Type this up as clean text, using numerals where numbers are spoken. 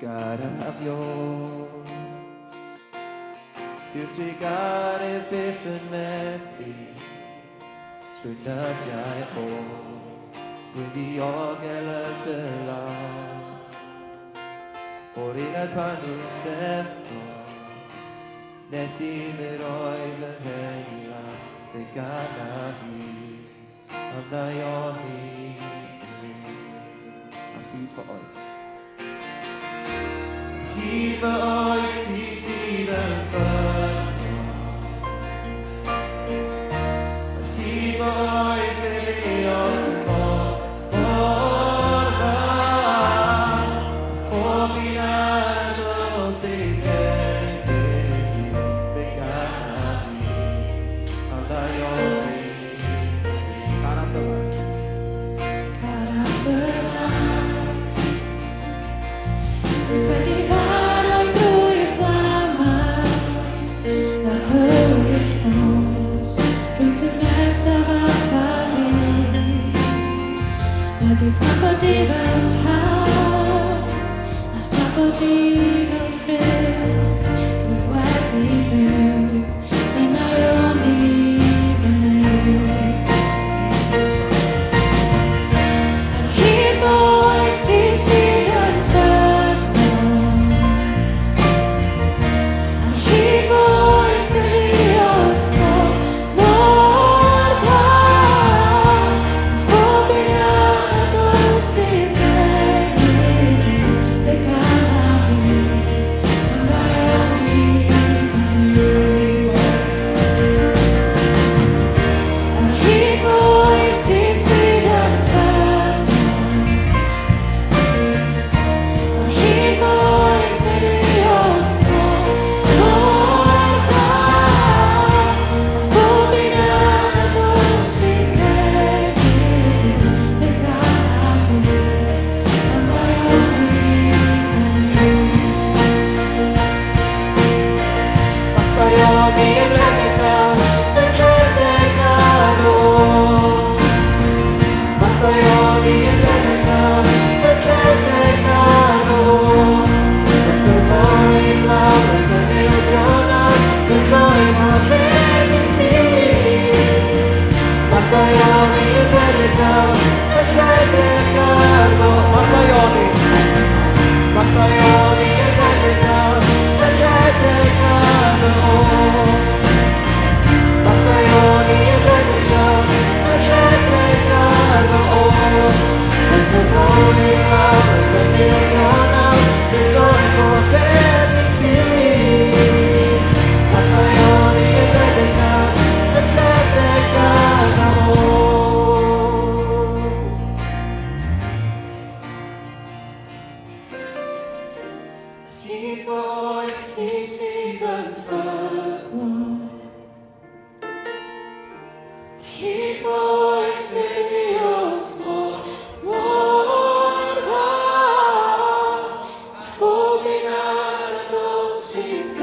Garafio Dyldi garedd byth yn methu Trwy nyddiau o Rwy'n ddiogel y dylan O'r uned pan nhw'n deffro Nes i'n yr oedd yn hen i lan Fe gana fi Am ddau oni Ar hyd fy oes Hyd fy oes ti sydd yn ffyrno Ar hyd fy oes fe leos dy ffordd o'r dda Phob un ar y nos ei ddeg fe gana fi Am ddau o fi Caraf dy mas Caraf dy mas Rwyt wedi faroi drwy'r fflamau Ar dy wythnos Rwyt yn nesaf ata fi Wedi thnabod i fel tad A thnabod i fel ffrind Rwyf wedi byw Un ai o'n i fy nid Ar hyd fy oes ti sydd yn Hyd fy oes ti sydd yn ffyddlon Hyd fy oes fyddios mor dda Phob un anadl sydd